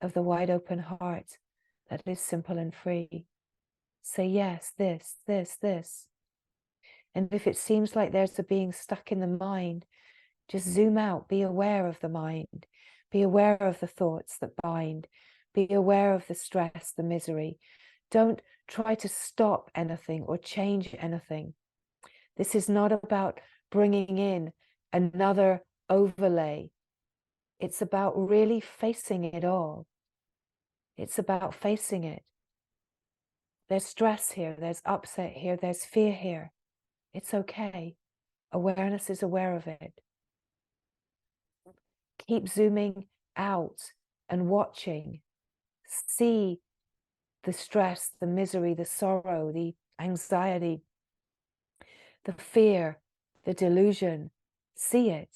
of the wide open heart that is simple and free. Say yes, this. And if it seems like there's a being stuck in the mind, just zoom out, be aware of the mind, be aware of the thoughts that bind, be aware of the stress, the misery. Don't try to stop anything or change anything. This is not about bringing in another overlay. It's about really facing it all. It's about facing it. There's stress here, there's upset here, there's fear here. It's okay. Awareness is aware of it. Keep zooming out and watching. See the stress, the misery, the sorrow, the anxiety, the fear, the delusion. See it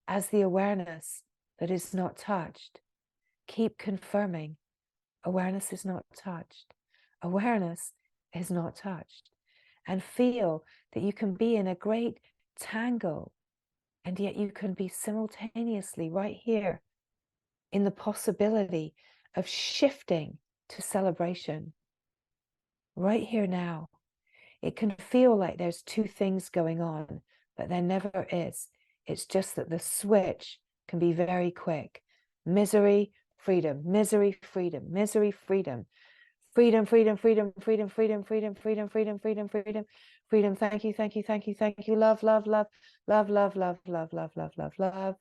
as the awareness that is not touched. Keep confirming. Awareness is not touched. Awareness is not touched. And feel that you can be in a great tangle, and yet you can be simultaneously right here in the possibility of shifting to celebration. Right here now. It can feel like there's two things going on, but there never is. It's just that the switch can be very quick. Misery, freedom, misery, freedom, misery, freedom. Freedom, freedom, freedom, freedom, freedom, freedom, freedom, freedom, freedom, freedom, freedom. Thank you, thank you, thank you, thank you. Love, love, love, love, love, love, love, love, love, love, love.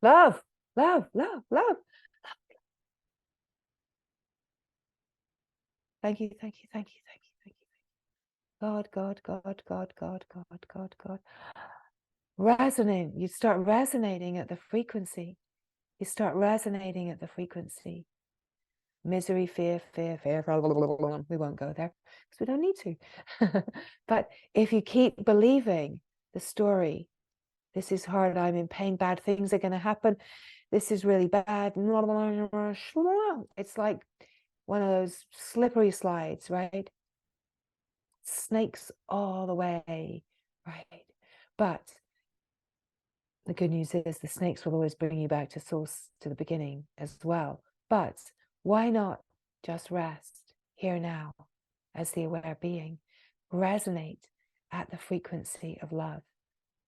Love, love, love, love. Thank you, thank you, thank you, thank you, thank you. God, God, God, God, God, God, God, God. Resonate. You start resonating at the frequency. You start resonating at the frequency. Misery, fear, fear, fear. We won't go there because we don't need to. But if you keep believing the story, this is hard, I'm in pain, bad things are going to happen, this is really bad. It's like one of those slippery slides, right? Snakes all the way, right? But the good news is the snakes will always bring you back to source, to the beginning as well. But why not just rest here now as the aware being? Resonate at the frequency of love.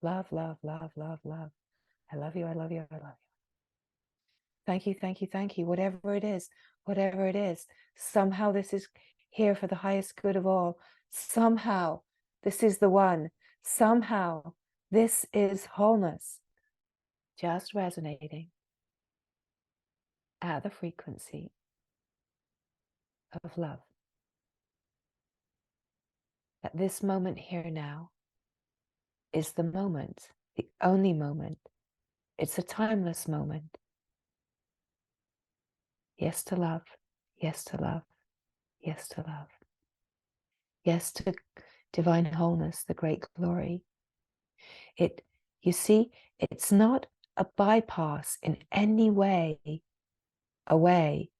Love, love, love, love, love. I love you, I love you, I love you. Thank you, thank you, thank you. Whatever it is, somehow this is here for the highest good of all. Somehow this is the one. Somehow this is wholeness. Just resonating at the frequency of love. At this moment here now is the moment, the only moment. It's a timeless moment. Yes to love, yes to love, yes to love. Yes to divine wholeness, the great glory. You see, it's not a bypass in any way away.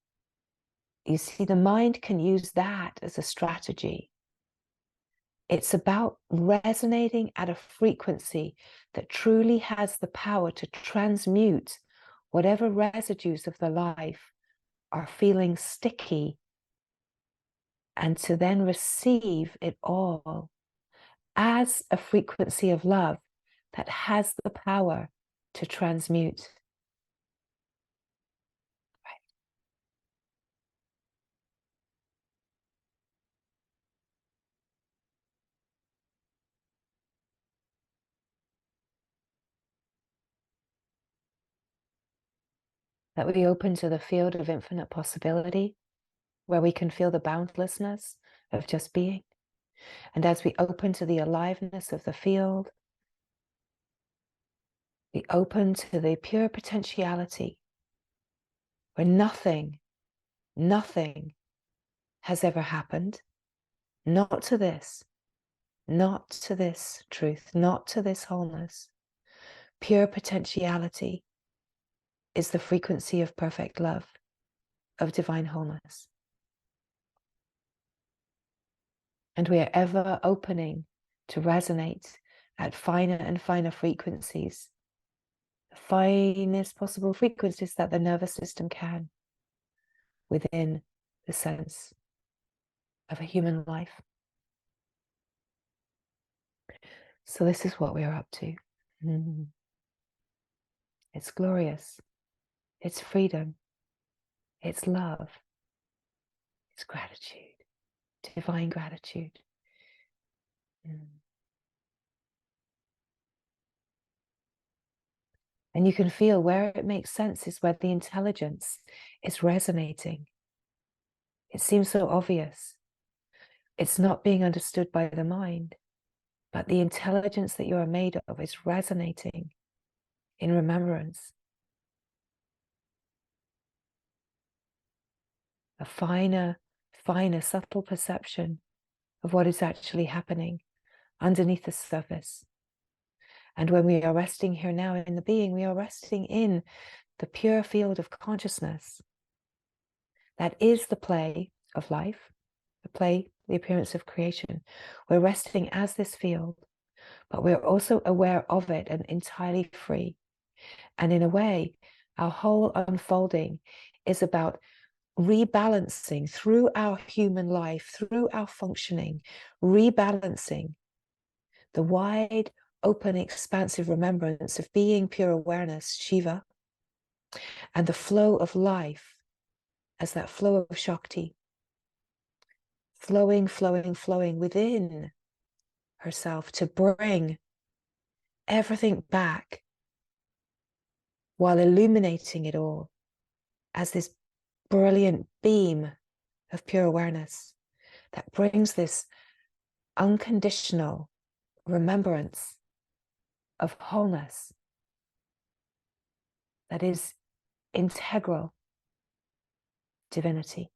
You see, the mind can use that as a strategy. It's about resonating at a frequency that truly has the power to transmute whatever residues of the life are feeling sticky, and to then receive it all as a frequency of love that has the power to transmute. That we open to the field of infinite possibility, where we can feel the boundlessness of just being. And as we open to the aliveness of the field, we open to the pure potentiality where nothing has ever happened, not to this, not to this truth, not to this wholeness. Pure potentiality is the frequency of perfect love, of divine wholeness. And we are ever opening to resonate at finer and finer frequencies, the finest possible frequencies that the nervous system can, within the sense of a human life. So this is what we are up to. It's glorious. It's freedom. It's love. It's gratitude. Divine gratitude. And you can feel where it makes sense is where the intelligence is resonating. It seems so obvious. It's not being understood by the mind, but the intelligence that you are made of is resonating in remembrance. A finer, subtle perception of what is actually happening underneath the surface. And when we are resting here now in the being, we are resting in the pure field of consciousness. That is the play of life, the appearance of creation. We're resting as this field, but we're also aware of it and entirely free. And in a way, our whole unfolding is about rebalancing through our human life, through our functioning, rebalancing the wide, open, expansive remembrance of being pure awareness, Shiva, and the flow of life as that flow of Shakti, flowing within herself to bring everything back while illuminating it all as this brilliant beam of pure awareness that brings this unconditional remembrance of wholeness that is integral divinity.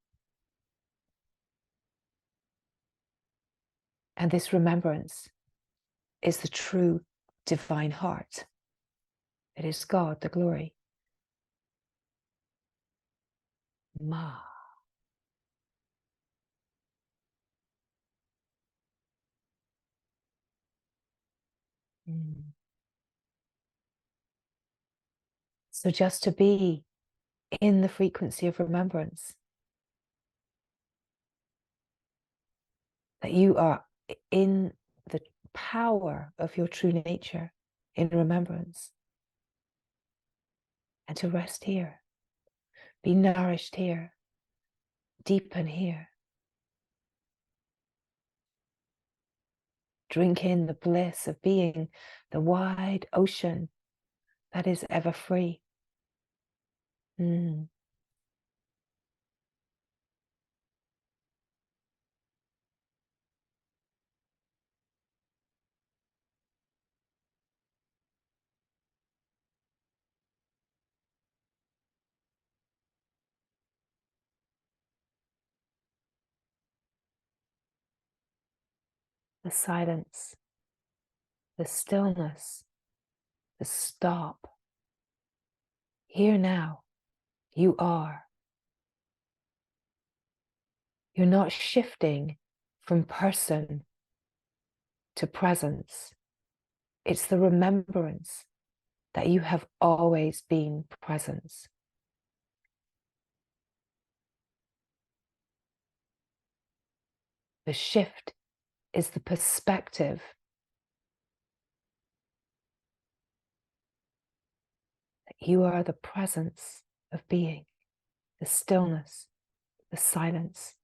And this remembrance is the true divine heart. It is God, the glory. Ma. So just to be in the frequency of remembrance, that you are in the power of your true nature in remembrance, and to rest here, be nourished here, deepen here. Drink in the bliss of being the wide ocean that is ever free. The silence, the stillness, the stop. Here now, you are. You're not shifting from person to presence. It's the remembrance that you have always been presence. The shift is the perspective that you are the presence of being, the stillness, the silence,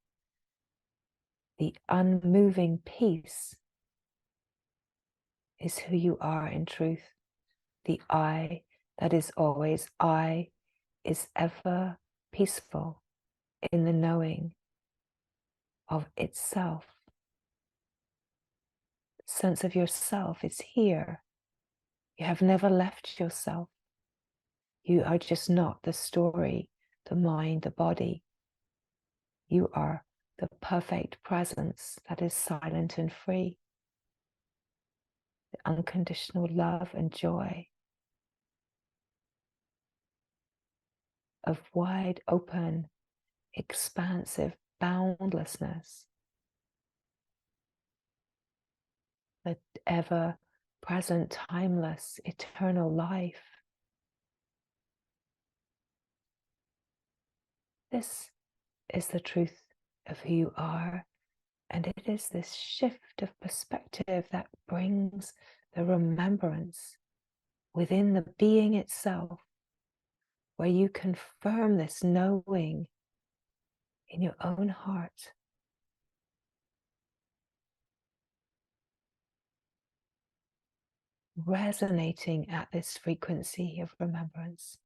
the unmoving peace is who you are in truth. The I that is always I is ever peaceful in the knowing of itself. The sense of yourself is here. You have never left yourself. You are just not the story, the mind, the body. You are the perfect presence that is silent and free. unconditional love and joy, of wide open, expansive boundlessness, the ever present, timeless, eternal life. This is the truth of who you are. And it is this shift of perspective that brings the remembrance within the being itself, where you confirm this knowing in your own heart. Resonating at this frequency of remembrance.